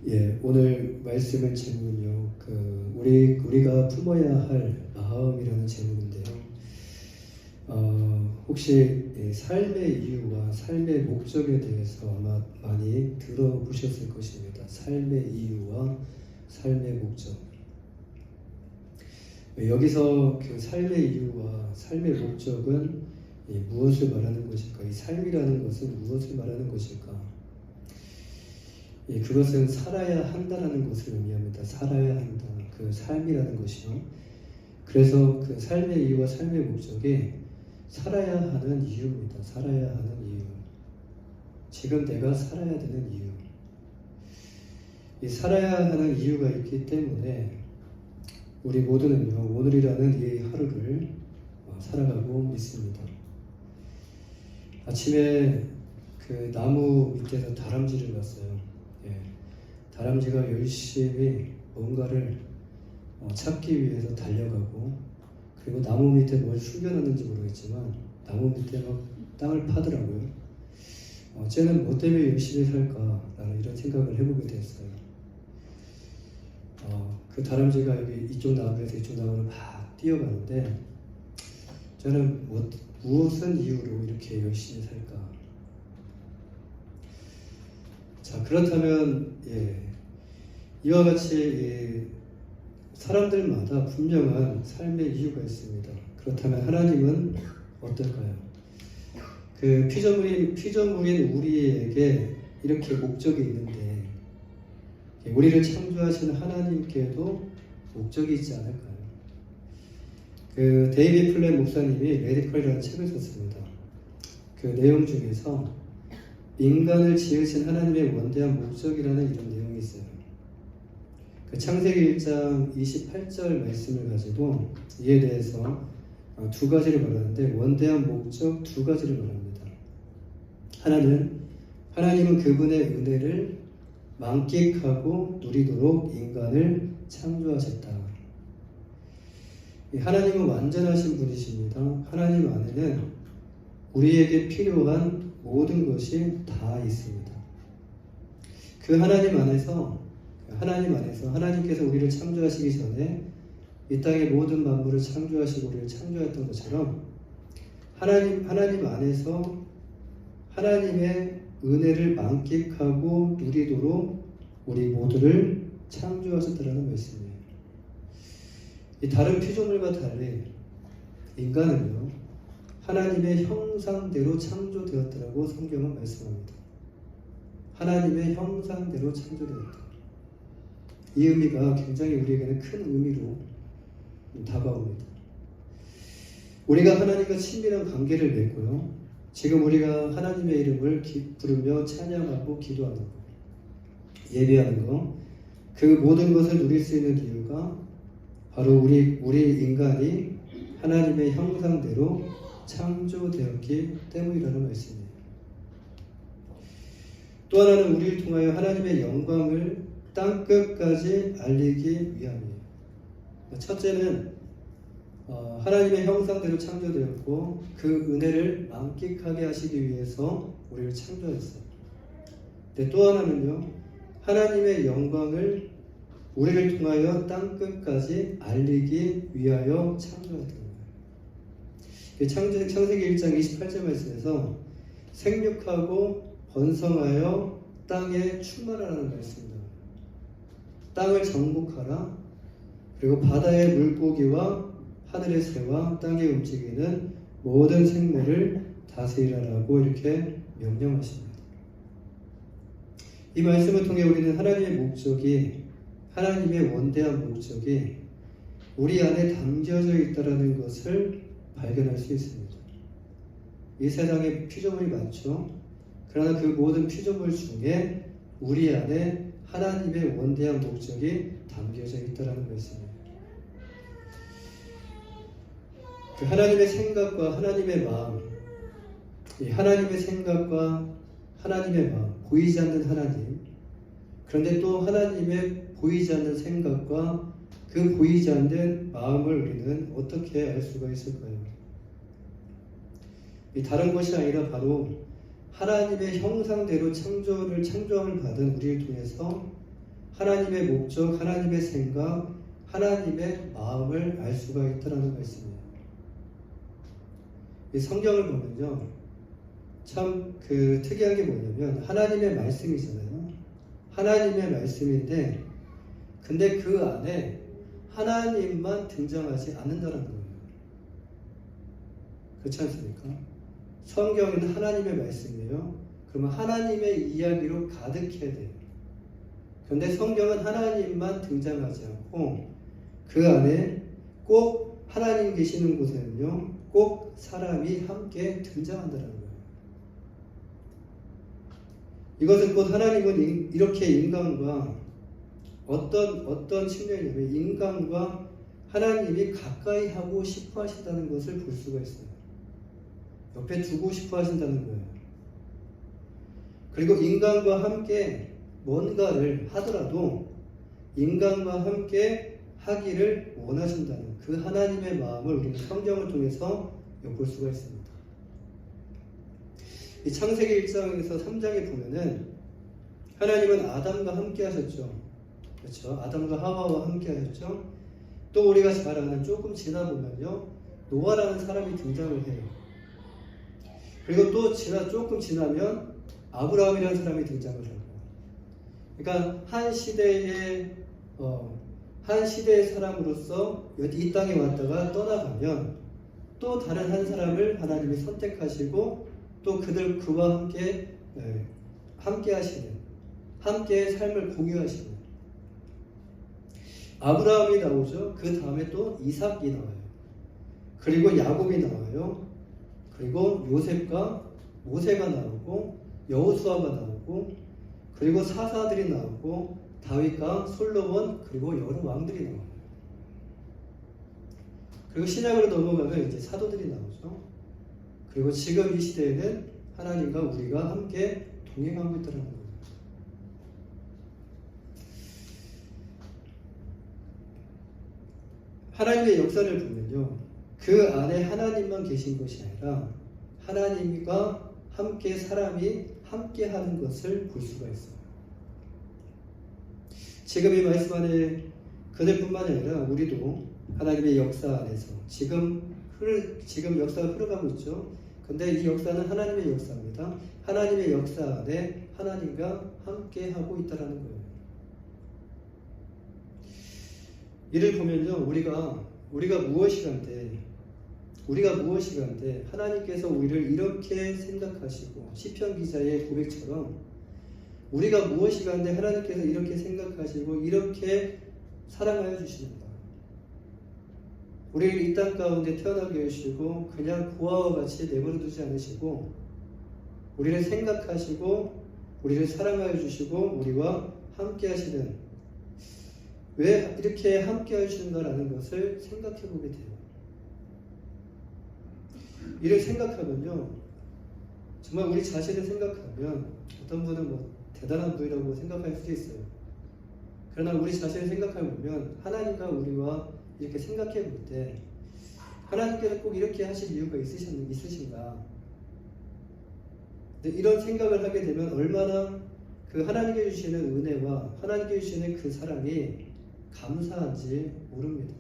예, 오늘 말씀의 제목은요, 우리가 품어야 할 마음이라는 제목인데요. 혹시 삶의 이유와 삶의 목적에 대해서 아마 많이 들어보셨을 것입니다. 삶의 이유와 삶의 목적. 여기서 그 삶의 이유와 삶의 목적은 무엇을 말하는 것일까? 이 삶이라는 것은 무엇을 말하는 것일까? 그것은 살아야 한다라는 것을 의미합니다. 살아야 한다. 그 삶이라는 것이요. 그래서 그 삶의 이유와 삶의 목적이 살아야 하는 이유입니다. 살아야 하는 이유. 지금 내가 살아야 되는 이유. 이 살아야 하는 이유가 있기 때문에 우리 모두는요, 오늘이라는 이 하루를 살아가고 있습니다. 아침에 그 나무 밑에서 다람쥐를 봤어요. 다람쥐가 열심히 뭔가를 찾기 위해서 달려가고, 그리고 나무 밑에 뭘 숨겨놨는지 모르겠지만 나무 밑에 막 땅을 파더라고요. 쟤는 뭐 때문에 열심히 살까라는 이런 생각을 해보게 됐어요. 그 다람쥐가 여기 이쪽 나무에서 이쪽 나무를 막 뛰어가는데, 저는 무엇은 이유로 이렇게 열심히 살까? 자, 그렇다면 이와 같이 사람들마다 분명한 삶의 이유가 있습니다. 그렇다면 하나님은 어떨까요? 그 피조물인 우리에게 이렇게 목적이 있는데, 우리를 창조하신 하나님께도 목적이 있지 않을까요? 그 데이비드 플랫 목사님이 레디컬이라는 책을 썼습니다. 그 내용 중에서 인간을 지으신 하나님의 원대한 목적이라는 이런 내용이 있어요. 그 창세기 1장 28절 말씀을 가지고 이에 대해서 두 가지를 말하는데, 원대한 목적 두 가지를 말합니다. 하나님은 그분의 은혜를 만끽하고 누리도록 인간을 창조하셨다. 하나님은 완전하신 분이십니다. 하나님 안에는 우리에게 필요한 모든 것이 다 있습니다. 그 하나님 안에서 하나님께서 우리를 창조하시기 전에 이 땅의 모든 만물을 창조하시고 우리를 창조했던 것처럼, 하나님 안에서 하나님의 은혜를 만끽하고 누리도록 우리 모두를 창조하셨다는 말씀이에요. 이 다른 피조물과 달리 인간은요, 하나님의 형상대로 창조되었다고 성경은 말씀합니다. 하나님의 형상대로 창조되었다. 이 의미가 굉장히 우리에게는 큰 의미로 다가옵니다. 우리가 하나님과 친밀한 관계를 맺고요, 지금 우리가 하나님의 이름을 부르며 찬양하고 기도하는 것, 예배하는 것, 그 모든 것을 누릴 수 있는 이유가 바로 우리 인간이 하나님의 형상대로 창조되었기 때문이라는 말씀이에요. 또 하나는 우리를 통하여 하나님의 영광을 땅끝까지 알리기 위함이에요. 첫째는 하나님의 형상대로 창조되었고 그 은혜를 만끽하게 하시기 위해서 우리를 창조했어요. 근데 또 하나는요, 하나님의 영광을 우리를 통하여 땅끝까지 알리기 위하여 창조했던 거예요. 창세기 1장 28절 말씀에서 생육하고 번성하여 땅에 충만하라는 말씀입니다. 땅을 정복하라. 그리고 바다의 물고기와 하늘의 새와 땅에 움직이는 모든 생물을 다스리라라고 이렇게 명령하십니다. 이 말씀을 통해 우리는 하나님의 원대한 목적이 우리 안에 담겨져 있다는 것을 발견할 수 있습니다. 이 세상에 피조물이 많죠. 그러나 그 모든 피조물 중에 우리 안에 하나님의 원대한 목적이 담겨져 있다는 것입니다. 그 하나님의 생각과 하나님의 마음, 하나님의 생각과 하나님의 마음, 보이지 않는 하나님, 그런데 또 하나님의 보이지 않는 생각과 그 보이지 않는 마음을 우리는 어떻게 알 수가 있을까요? 다른 것이 아니라 바로 하나님의 형상대로 창조함을 받은 우리를 통해서 하나님의 목적, 하나님의 생각, 하나님의 마음을 알 수가 있다는 말씀이에요. 이 성경을 보면요, 참 특이한 게 뭐냐면 하나님의 말씀이잖아요. 하나님의 말씀인데, 근데 그 안에 하나님만 등장하지 않는다는 거예요. 그렇지 않습니까? 성경은 하나님의 말씀이에요. 그러면 하나님의 이야기로 가득해야 돼요. 그런데 성경은 하나님만 등장하지 않고 그 안에 꼭 하나님 계시는 곳에는요, 꼭 사람이 함께 등장한다는 거예요. 이것은 곧 하나님은 이렇게 인간과 어떤 측면이냐면 인간과 하나님이 가까이 하고 싶어 하신다는 것을 볼 수가 있어요. 옆에 두고 싶어 하신다는 거예요. 그리고 인간과 함께 뭔가를 하더라도 인간과 함께 하기를 원하신다는 그 하나님의 마음을 우리는 성경을 통해서 엿볼 수가 있습니다. 이 창세기 1장에서 3장에 보면은 하나님은 아담과 함께 하셨죠. 그렇죠? 아담과 하와와 함께 하셨죠. 또 우리가 잘 아는 조금 지나 보면요, 노아라는 사람이 등장을 해요. 그리고 또 조금 지나면 아브라함이라는 사람이 등장을 하고, 그러니까 한 시대의 사람으로서 이 땅에 왔다가 떠나가면 또 다른 한 사람을 하나님이 선택하시고 또 그와 함께 하시는, 함께 삶을 공유하시는 아브라함이 나오죠. 그 다음에 또 이삭이 나와요. 그리고 야곱이 나와요. 그리고 요셉과 모세가 나오고 여호수아가 나오고 그리고 사사들이 나오고 다윗과 솔로몬 그리고 여러 왕들이 나와요. 그리고 신약으로 넘어가면 이제 사도들이 나오죠. 그리고 지금 이 시대에는 하나님과 우리가 함께 동행하고 있다는 거예요. 하나님의 역사를 보면요, 그 안에 하나님만 계신 것이 아니라 하나님과 함께 사람이 함께 하는 것을 볼 수가 있어요. 지금 이 말씀 안에 그들뿐만 아니라 우리도 하나님의 역사 안에서 지금 역사가 흘러가고 있죠. 근데 이 역사는 하나님의 역사입니다. 하나님의 역사 안에 하나님과 함께 하고 있다는 거예요. 이를 보면요, 우리가 무엇이간데 하나님께서 우리를 이렇게 생각하시고 시편 기자의 고백처럼 우리가 무엇이간데 하나님께서 이렇게 생각하시고 이렇게 사랑하여 주십니다. 우리를 이 땅 가운데 태어나게 하시고 그냥 고아와 같이 내버려 두지 않으시고 우리를 생각하시고 우리를 사랑하여 주시고 우리와 함께 하시는, 왜 이렇게 함께 하시는가라는 것을 생각해 보게 돼요. 이를 생각하면요, 정말 우리 자신을 생각하면 어떤 분은 대단한 분이라고 생각할 수도 있어요. 그러나 우리 자신을 생각해 보면 하나님과 우리와 이렇게 생각해 볼 때 하나님께서 꼭 이렇게 하실 이유가 있으신가? 근데 이런 생각을 하게 되면 얼마나 그 하나님께 주시는 은혜와 하나님께 주시는 그 사랑이 감사한지 모릅니다.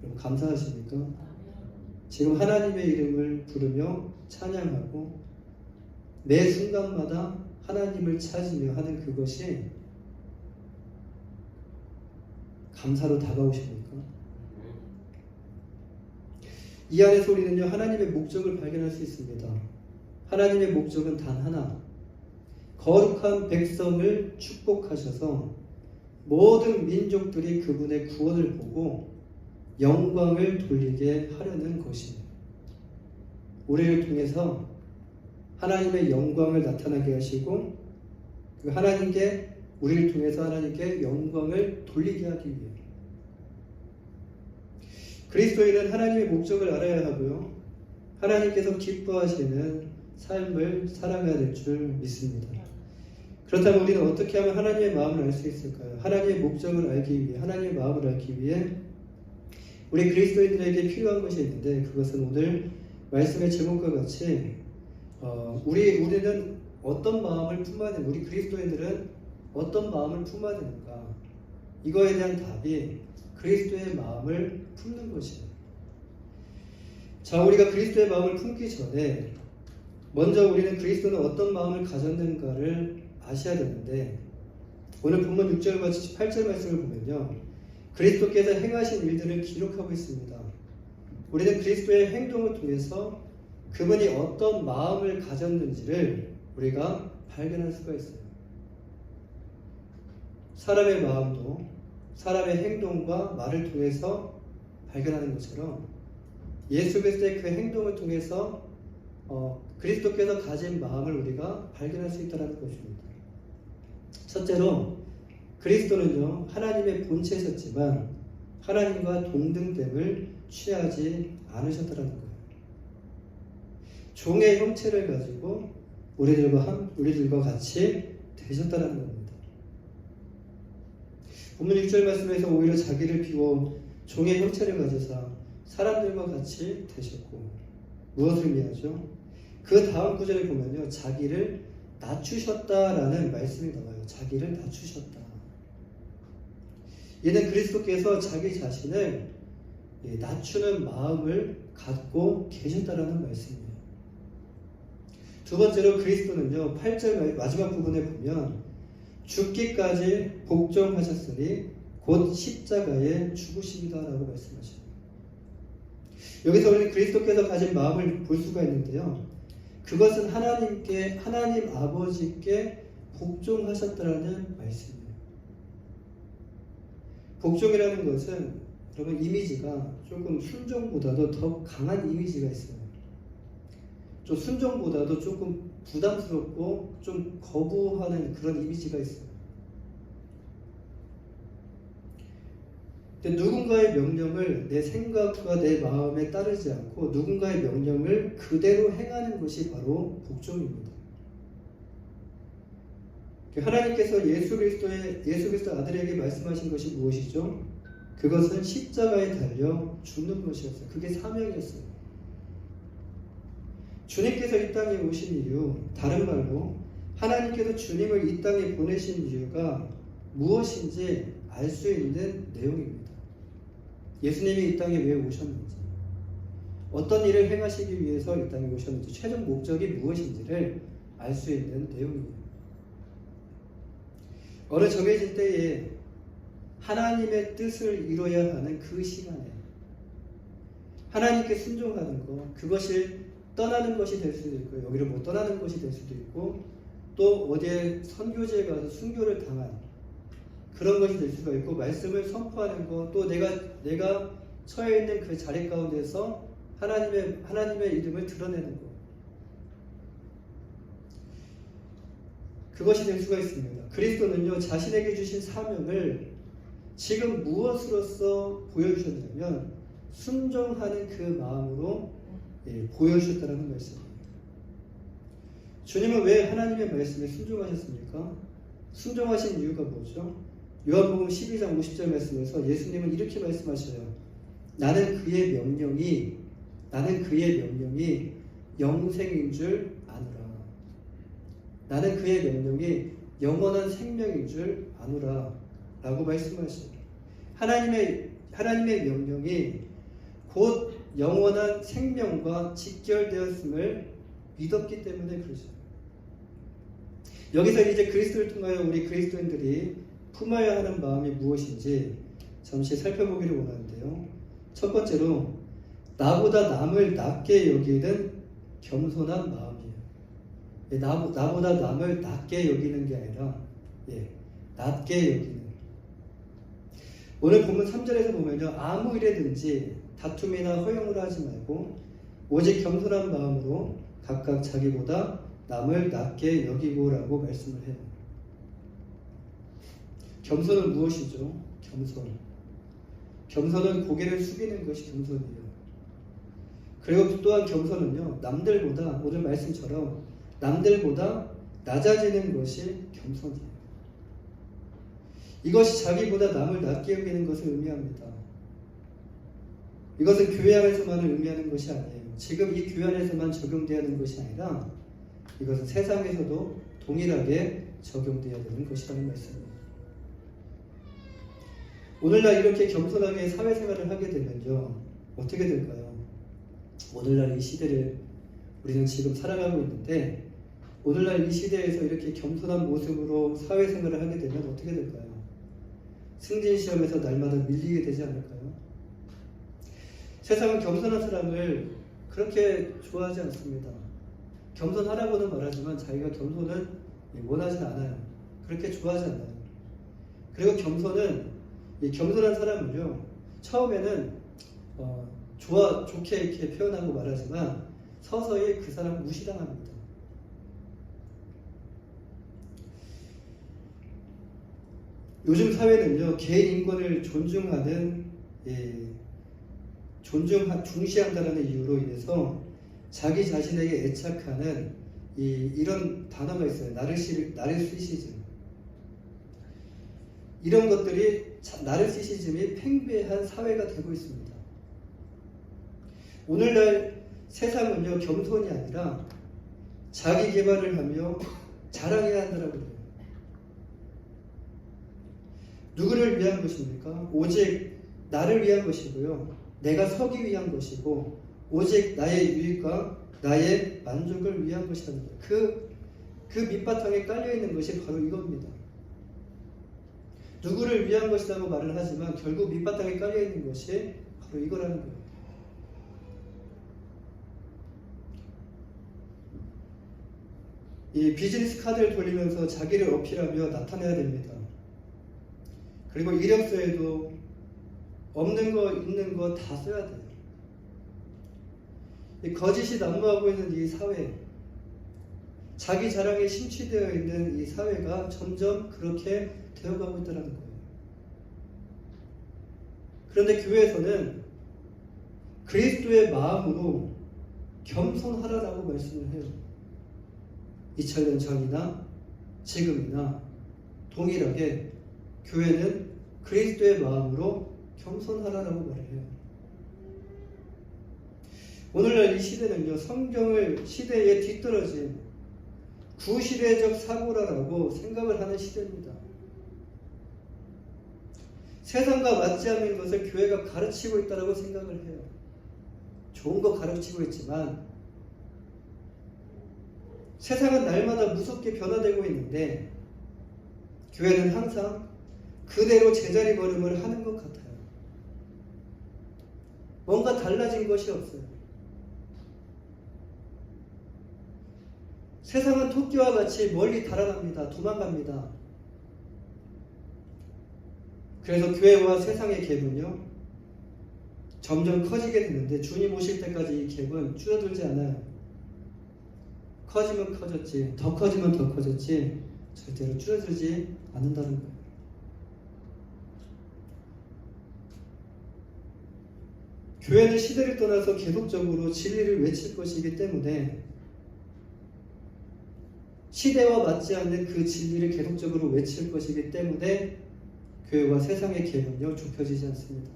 여러분 감사하십니까? 지금 하나님의 이름을 부르며 찬양하고 매 순간마다 하나님을 찾으며 하는 그것이 감사로 다가오십니까? 이 안에서 우리는요, 하나님의 목적을 발견할 수 있습니다. 하나님의 목적은 단 하나, 거룩한 백성을 축복하셔서 모든 민족들이 그분의 구원을 보고 영광을 돌리게 하려는 것입니다. 우리를 통해서 하나님의 영광을 나타나게 하시고 우리를 통해서 하나님께 영광을 돌리게 하기 위해 그리스도인은 하나님의 목적을 알아야 하고요, 하나님께서 기뻐하시는 삶을 살아가야 될 줄 믿습니다. 그렇다면 우리는 어떻게 하면 하나님의 마음을 알 수 있을까요? 하나님의 목적을 알기 위해, 하나님의 마음을 알기 위해 우리 그리스도인들에게 필요한 것이 있는데, 그것은 오늘 말씀의 제목과 같이 우리는 어떤 마음을 품어야 됩니다. 우리 그리스도인들은 어떤 마음을 품어야 되는가? 이거에 대한 답이 그리스도의 마음을 품는 것이에요. 자, 우리가 그리스도의 마음을 품기 전에 먼저 우리는 그리스도는 어떤 마음을 가졌는가를 아셔야 되는데, 오늘 본문 6절과 8절 말씀을 보면요, 그리스도께서 행하신 일들을 기록하고 있습니다. 우리는 그리스도의 행동을 통해서 그분이 어떤 마음을 가졌는지를 우리가 발견할 수가 있어요. 사람의 마음도 사람의 행동과 말을 통해서 발견하는 것처럼 예수 그리스도의 그 행동을 통해서 그리스도께서 가진 마음을 우리가 발견할 수 있다는 것입니다. 첫째로 그리스도는요, 하나님의 본체이셨지만 하나님과 동등됨을 취하지 않으셨다는 거예요. 종의 형체를 가지고 우리들과 같이 되셨다는 겁니다. 본문 6절 말씀에서 오히려 자기를 비워 종의 형체를 가져사 사람들과 같이 되셨고, 무엇을 의미하죠? 그 다음 구절에 보면요, 자기를 낮추셨다라는 말씀이 나와요. 자기를 낮추셨다. 이는 그리스도께서 자기 자신을 낮추는 마음을 갖고 계셨다라는 말씀이에요. 두 번째로 그리스도는요, 8절 마지막 부분에 보면 죽기까지 복종하셨으니 곧 십자가에 죽으십니다라고 말씀하십니다. 여기서 우리는 그리스도께서 가진 마음을 볼 수가 있는데요, 그것은 하나님 아버지께 복종하셨다라는 말씀이에요. 복종이라는 것은 여러분 이미지가 조금 순종보다도 더 강한 이미지가 있어요. 좀 순종보다도 조금 부담스럽고 좀 거부하는 그런 이미지가 있어요. 근데 누군가의 명령을 내 생각과 내 마음에 따르지 않고 누군가의 명령을 그대로 행하는 것이 바로 복종입니다. 하나님께서 예수 그리스도 아들에게 말씀하신 것이 무엇이죠? 그것은 십자가에 달려 죽는 것이었어요. 그게 사명이었어요. 주님께서 이 땅에 오신 이유, 다른 말로 하나님께서 주님을 이 땅에 보내신 이유가 무엇인지 알 수 있는 내용입니다. 예수님이 이 땅에 왜 오셨는지, 어떤 일을 행하시기 위해서 이 땅에 오셨는지, 최종 목적이 무엇인지를 알 수 있는 내용입니다. 어느 정해진 때에 하나님의 뜻을 이루어야 하는 그 시간에 하나님께 순종하는 것, 그것이 떠나는 것이 될 수도 있고, 여기를 못 떠나는 것이 될 수도 있고, 또 어디에 선교지에 가서 순교를 당한 그런 것이 될 수가 있고, 말씀을 선포하는 것, 또 내가 처해 있는 그 자리 가운데서 하나님의 이름을 드러내는 것, 그것이 될 수가 있습니다. 그리스도는요, 자신에게 주신 사명을 지금 무엇으로서 보여주셨냐면 순종하는 그 마음으로 보여주셨다는 말씀입니다. 주님은 왜 하나님의 말씀에 순종하셨습니까? 순종하신 이유가 뭐죠? 요한복음 12장 50절 말씀에서 예수님은 이렇게 말씀하셔요. 나는 그의 명령이 영생인 줄 아노라. 나는 그의 명령이 영원한 생명인 줄 아노라 라고 말씀하셔요. 하나님의 명령이 곧 영원한 생명과 직결되었음을 믿었기 때문에 그러죠. 여기서 이제 그리스도를 통하여 우리 그리스도인들이 품어야 하는 마음이 무엇인지 잠시 살펴보기를 원하는데요. 첫 번째로 나보다 남을 낮게 여기는 겸손한 마음이에요. 나보다 남을 낮게 여기는 게 아니라 낮게 여기는. 오늘 본문 3절에서 보면요, 아무 일에든지 다툼이나 허용을 하지 말고 오직 겸손한 마음으로 각각 자기보다 남을 낮게 여기고라고 말씀을 해요. 겸손은 무엇이죠? 겸손은 고개를 숙이는 것이 겸손이에요. 그리고 또한 겸손은요, 남들보다, 오늘 말씀처럼 남들보다 낮아지는 것이 겸손이에요. 이것이 자기보다 남을 낮게 여기는 것을 의미합니다. 이것은 교회 안에서만 의미하는 것이 아니에요. 지금 이 교회 안에서만 적용되어야 하는 것이 아니라 이것은 세상에서도 동일하게 적용되어야 되는 것이라는 말씀입니다. 오늘날 이렇게 겸손하게 사회생활을 하게 되면요, 어떻게 될까요? 오늘날 이 시대를 우리는 지금 살아가고 있는데, 오늘날 이 시대에서 이렇게 겸손한 모습으로 사회생활을 하게 되면 어떻게 될까요? 승진시험에서 날마다 밀리게 되지 않을까요? 세상은 겸손한 사람을 그렇게 좋아하지 않습니다. 겸손하라고는 말하지만 자기가 겸손은 원하지 않아요. 그렇게 좋아하지 않아요. 그리고 이 겸손한 사람은요, 처음에는 좋게 이렇게 표현하고 말하지만 서서히 그 사람 무시당합니다. 요즘 사회는요, 개인 인권을 중시한다는 이유로 인해서 자기 자신에게 애착하는 이런 단어가 있어요. 나르시시즘. 이런 것들이 나르시시즘이 팽배한 사회가 되고 있습니다. 오늘날 세상은요, 겸손이 아니라 자기 개발을 하며 자랑해야 한다라고 해요. 누구를 위한 것입니까? 오직 나를 위한 것이고요. 내가 서기 위한 것이고, 오직 나의 유익과 나의 만족을 위한 것이라는 거예요. 그 밑바탕에 깔려있는 것이 바로 이겁니다. 누구를 위한 것이라고 말을 하지만 결국 밑바탕에 깔려있는 것이 바로 이거라는 거예요. 이 비즈니스 카드를 돌리면서 자기를 어필하며 나타내야 됩니다. 그리고 이력서에도 없는 거 있는 거 다 써야 돼요. 이 거짓이 난무하고 있는 이 사회, 자기 자랑에 심취되어 있는 이 사회가 점점 그렇게 되어가고 있다는 거예요. 그런데 교회에서는 그리스도의 마음으로 겸손하라라고 말씀을 해요. 2000년 전이나 지금이나 동일하게 교회는 그리스도의 마음으로 겸손하라라고 말을 해요. 오늘날 이 시대는요, 성경을 시대에 뒤떨어진 구시대적 사고라라고 생각을 하는 시대입니다. 세상과 맞지 않는 것을 교회가 가르치고 있다고 생각을 해요. 좋은 거 가르치고 있지만 세상은 날마다 무섭게 변화되고 있는데 교회는 항상 그대로 제자리 걸음을 하는 것 같아요. 뭔가 달라진 것이 없어요. 세상은 토끼와 같이 멀리 달아납니다. 도망갑니다. 그래서 교회와 세상의 갭은요, 점점 커지게 되는데 주님 오실 때까지 이 갭은 줄어들지 않아요. 커지면 커졌지, 더 커지면 더 커졌지 절대로 줄어들지 않는다는 거예요. 교회는 시대를 떠나서 계속적으로 진리를 외칠 것이기 때문에 시대와 맞지 않는 그 진리를 계속적으로 외칠 것이기 때문에 교회와 세상의 갭은요, 좁혀지지 않습니다.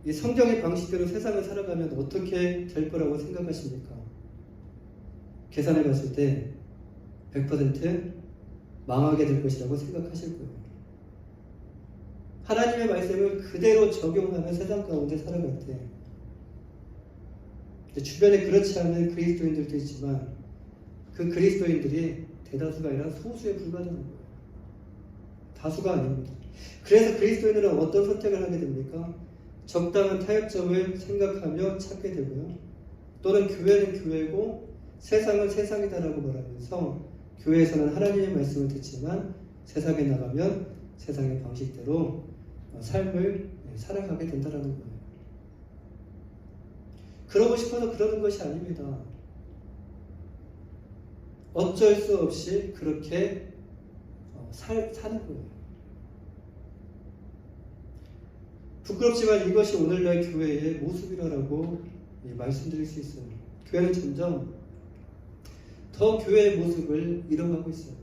이 성경의 방식대로 세상을 살아가면 어떻게 될 거라고 생각하십니까? 계산해 봤을 때 100% 망하게 될 것이라고 생각하실 거예요. 하나님의 말씀을 그대로 적용하는 세상 가운데 살아갈 때 주변에 그렇지 않은 그리스도인들도 있지만 그 그리스도인들이 대다수가 아니라 소수에 불과하다는 거예요. 다수가 아닙니다. 그래서 그리스도인들은 어떤 선택을 하게 됩니까? 적당한 타협점을 생각하며 찾게 되고요. 또는 교회는 교회고 세상은 세상이다라고 말하면서 교회에서는 하나님의 말씀을 듣지만 세상에 나가면 세상의 방식대로 삶을 살아가게 된다는 거예요. 그러고 싶어서 그러는 것이 아닙니다. 어쩔 수 없이 그렇게 사는 거예요. 부끄럽지만 이것이 오늘날 교회의 모습이라고 말씀드릴 수 있어요. 교회는 점점 더 교회의 모습을 잃어가고 있어요.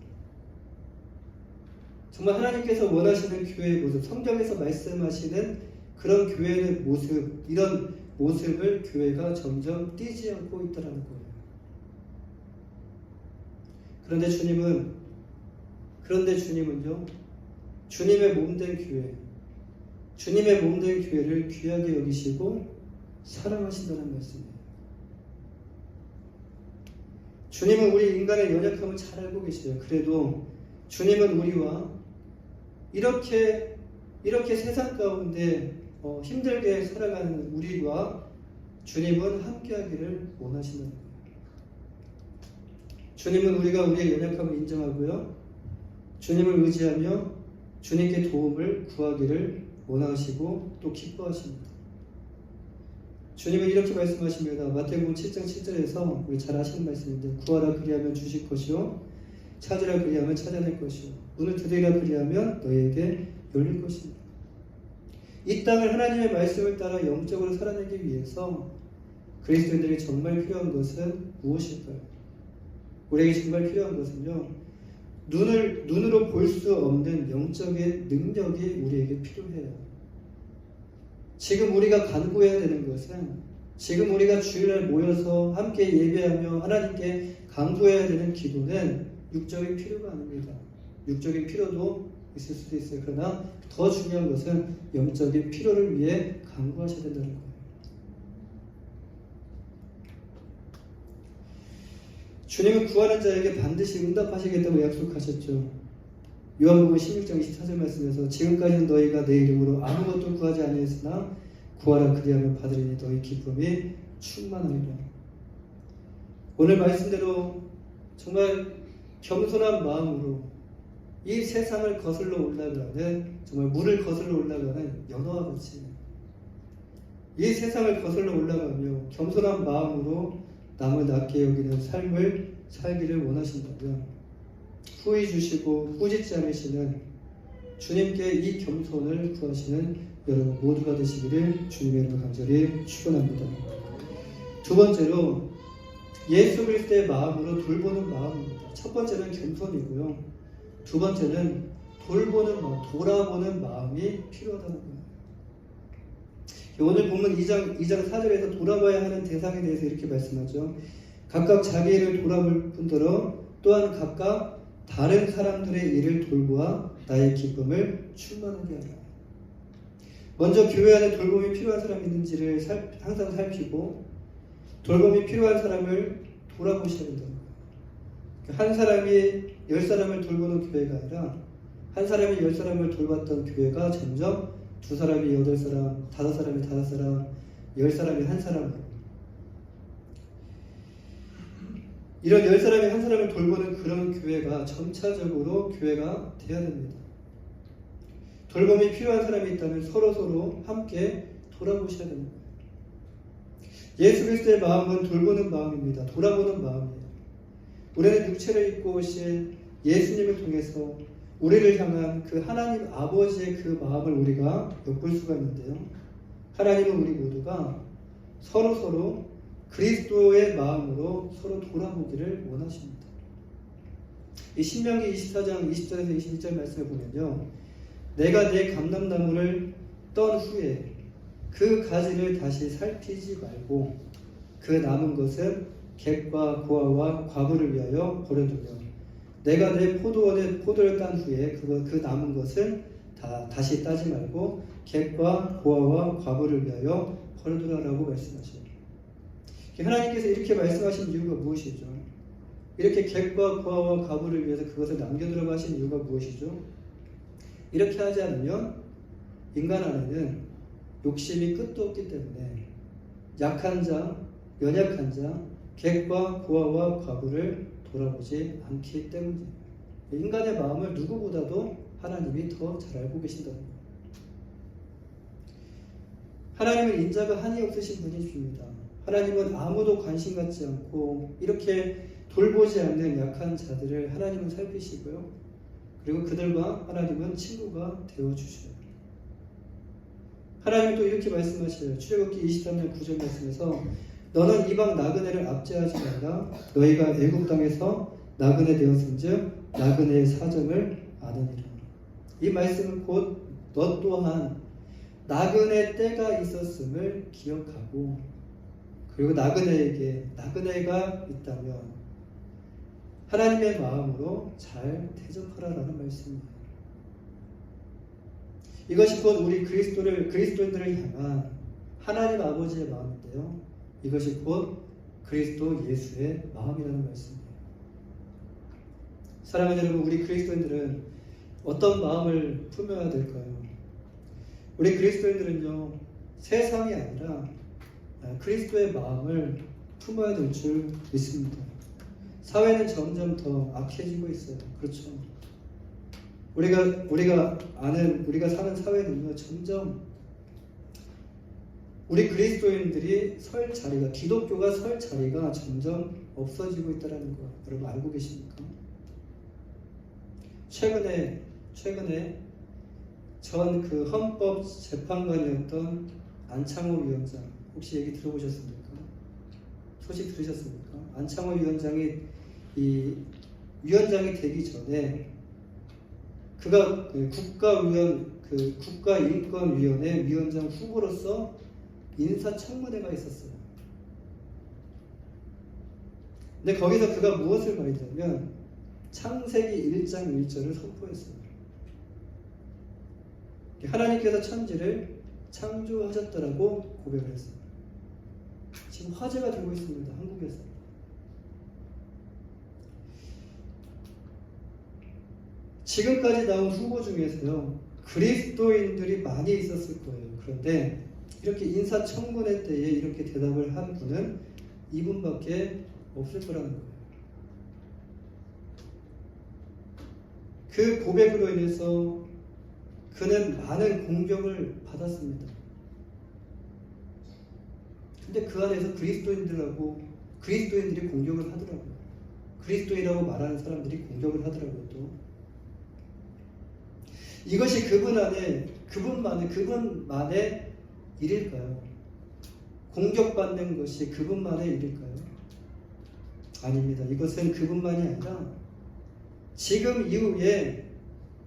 정말 하나님께서 원하시는 교회의 모습, 성경에서 말씀하시는 그런 교회의 모습, 이런 모습을 교회가 점점 띄지 않고 있다는 거예요. 그런데 주님은요, 주님의 몸된 교회, 주님의 몸된 교회를 귀하게 여기시고 사랑하신다는 말씀이에요. 주님은 우리 인간의 연약함을 잘 알고 계세요. 그래도 주님은 우리와 이렇게 세상 가운데 힘들게 살아가는 우리와 주님은 함께하기를 원하시는 거예요. 주님은 우리가 우리의 연약함을 인정하고요, 주님을 의지하며 주님께 도움을 구하기를 원하시고 또 기뻐하십니다. 주님은 이렇게 말씀하십니다. 마태복음 7장 7절에서 우리 잘 아시는 말씀인데, 구하라 그리하면 주실 것이요, 찾으라 그리하면 찾아낼 것이요, 문을 두드리라 그리하면 너희에게 열릴 것입니다. 이 땅을 하나님의 말씀을 따라 영적으로 살아내기 위해서 그리스도인들에게 정말 필요한 것은 무엇일까요? 우리에게 정말 필요한 것은요, 눈으로 볼 수 없는 영적인 능력이 우리에게 필요해요. 지금 우리가 간구해야 되는 것은, 지금 우리가 주일날 모여서 함께 예배하며 하나님께 간구해야 되는 기도는 육적인 필요가 아닙니다. 육적인 필요도 있을 수도 있어요. 그러나 더 중요한 것은 영적인 필요를 위해 간구하셔야 된다는 거예요. 주님은 구하는 자에게 반드시 응답하시겠다고 약속하셨죠. 요한복음 16장 24절 말씀에서 지금까지는 너희가 내 이름으로 아무것도 구하지 아니했으나 구하라 그리하면 받으리니 너희 기쁨이 충만하리라. 오늘 말씀대로 정말 겸손한 마음으로 이 세상을 거슬러 올라가는, 정말 물을 거슬러 올라가는 연어와 같이 이 세상을 거슬러 올라가며 겸손한 마음으로 남을 낮게 여기는 삶을 살기를 원하신다면 후회 주시고 꾸짖지 않으시는 주님께 이 겸손을 구하시는 여러분 모두가 되시기를 주님의 이름으로 간절히 축원합니다. 두 번째로 예수 그리스도의 마음으로 돌보는 마음입니다. 첫 번째는 겸손이고요, 두 번째는 돌보는 마음, 돌아보는 마음이 필요하다는 거예요. 오늘 보면 2장 4절에서 돌아봐야 하는 대상에 대해서 이렇게 말씀하죠. 각각 자기 일을 돌아볼 뿐더러 또한 각각 다른 사람들의 일을 돌보아 나의 기쁨을 충만하게 하라. 먼저 교회 안에 돌봄이 필요한 사람이 있는지를 항상 살피고 돌봄이 필요한 사람을 돌아보셔야 된다. 한 사람이 10사람을 돌보는 교회가 아니라 한 사람이 10사람을 돌봤던 교회가 점점 2사람이 8사람, 5사람이 5사람, 10사람이 1사람으로, 이런 10사람이 1사람을 돌보는 그런 교회가 점차적으로 교회가 되어야 됩니다. 돌봄이 필요한 사람이 있다면 서로 함께 돌아보셔야 됩니다. 예수 그리스도의 마음은 돌보는 마음입니다. 돌아보는 마음이에요. 우리는 육체를 입고 오신 예수님을 통해서 우리를 향한 그 하나님 아버지의 그 마음을 우리가 엿볼 수가 있는데요, 하나님은 우리 모두가 서로 그리스도의 마음으로 서로 돌아보기를 원하십니다. 이 신명기 24장 20절에서 21절 말씀을 보면요, 내가 내 감람나무를 떤 후에 그 가지를 다시 살피지 말고 그 남은 것은 객과 고아와 과부를 위하여 버려두며 내가 내 포도원에 포도를 딴 후에 그 남은 것은 다시 따지 말고 객과 고아와 과부를 위하여 버려두라라고 말씀하셔요. 하나님께서 이렇게 말씀하신 이유가 무엇이죠? 이렇게 객과 고아와 과부를 위해서 그것을 남겨두라고 하신 이유가 무엇이죠? 이렇게 하지 않으면 인간 안에는 욕심이 끝도 없기 때문에 약한 자, 연약한 자, 객과 고아와 과부를 돌아보지 않기 때문입니다. 인간의 마음을 누구보다도 하나님이 더 잘 알고 계신다는 거예요. 하나님은 인자가 한이 없으신 분이십니다. 하나님은 아무도 관심 갖지 않고 이렇게 돌보지 않는 약한 자들을 하나님은 살피시고요, 그리고 그들과 하나님은 친구가 되어주셔요. 하나님은 또 이렇게 말씀하셔요. 출애굽기 23년 9절 말씀에서 너는 이방 나그네를 압제하지 말라. 너희가 애굽 땅에서 나그네 되었은즉 나그네의 사정을 아느니라. 이 말씀은 곧 너 또한 나그네 때가 있었음을 기억하고, 그리고 나그네가 있다면 하나님의 마음으로 잘 대접하라라는 말씀이에요. 이것이 곧 우리 그리스도인들을 향한 하나님 아버지의 마음인데요. 이것이 곧 그리스도 예수의 마음이라는 말씀이에요. 사랑하는 여러분, 우리 그리스도인들은 어떤 마음을 품어야 될까요? 우리 그리스도인들은요, 세상이 아니라 그리스도의 마음을 품어야 될 줄 믿습니다. 사회는 점점 더 악해지고 있어요. 그렇죠? 우리가 사는 사회는요, 점점 우리 그리스도인들이 설 자리가, 기독교가 설 자리가 점점 없어지고 있다는 거 여러분 알고 계십니까? 최근에 전 그 헌법재판관이었던 안창호 위원장 혹시 얘기 들어보셨습니까? 소식 들으셨습니까? 안창호 위원장이 위원장이 되기 전에 그가 국가인권위원회 위원장 후보로서 인사청문회가 있었어요. 근데 거기서 그가 무엇을 말했냐면 창세기 1장 1절을 선포했어요. 하나님께서 천지를 창조하셨다라고 고백을 했어요. 지금 화제가 되고 있습니다. 한국에서. 지금까지 나온 후보 중에서요, 그리스도인들이 많이 있었을 거예요. 그런데 이렇게 인사청문회 때에 이렇게 대답을 한 분은 이분밖에 없을 거라는 거예요. 그 고백으로 인해서 그는 많은 공격을 받았습니다. 근데 그 안에서 그리스도인들이 공격을 하더라고요. 그리스도인이라고 말하는 사람들이 공격을 하더라고요. 또 이것이 그분만의 일일까요? 공격받는 것이 그분만의 일일까요? 아닙니다. 이것은 그분만이 아니라 지금 이후에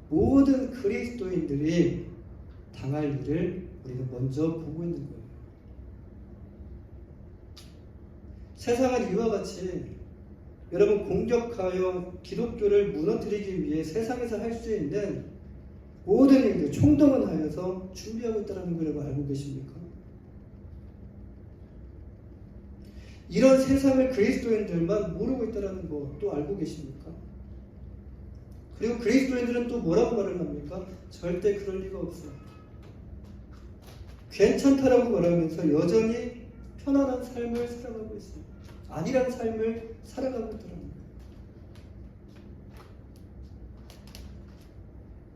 모든 그리스도인들이 당할 일을 우리가 먼저 보고 있는 거예요. 세상은 이와 같이 여러분 공격하여 기독교를 무너뜨리기 위해 세상에서 할 수 있는 모든 일들 총동원 하여서 준비하고 있다는 걸 여러분 알고 계십니까? 이런 세상을 그리스도인들만 모르고 있다는 거 또 알고 계십니까? 그리고 그리스도인들은 또 뭐라고 말을 합니까? 절대 그럴 리가 없어요. 괜찮다라고 말하면서 여전히 편안한 삶을 살아가고 있어요. 아니란 삶을 살아가고 있다는 거예요.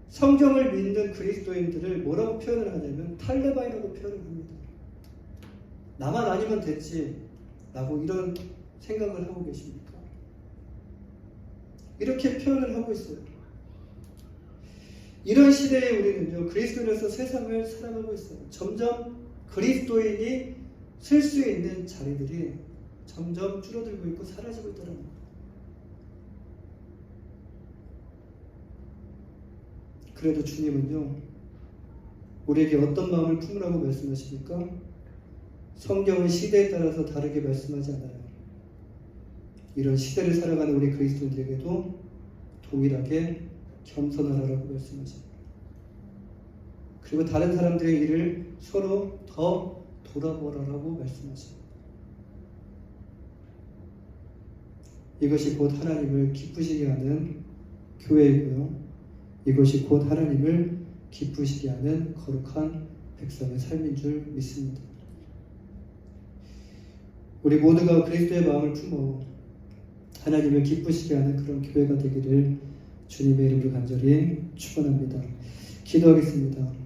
성경을 믿는 그리스도인들을 뭐라고 표현을 하냐면 탈레반이라고 표현을 합니다. 나만 아니면 됐지 라고 이런 생각을 하고 계십니까? 이렇게 표현을 하고 있어요. 이런 시대에 우리는요, 그리스도인으로서 세상을 살아가고 있어요. 점점 그리스도인이 쓸 수 있는 자리들이 점점 줄어들고 있고 사라지고 있다는 거예요. 그래도 주님은요, 우리에게 어떤 마음을 품으라고 말씀하십니까? 성경은 시대에 따라서 다르게 말씀하지 않아요. 이런 시대를 살아가는 우리 그리스도인들에게도 동일하게 겸손하라고 말씀하십니다. 그리고 다른 사람들의 일을 서로 더 돌아보라라고 말씀하십니다. 이것이 곧 하나님을 기쁘시게 하는 교회이고요. 이것이 곧 하나님을 기쁘시게 하는 거룩한 백성의 삶인 줄 믿습니다. 우리 모두가 그리스도의 마음을 품어 하나님을 기쁘시게 하는 그런 교회가 되기를 주님의 이름으로 간절히 축원합니다. 기도하겠습니다.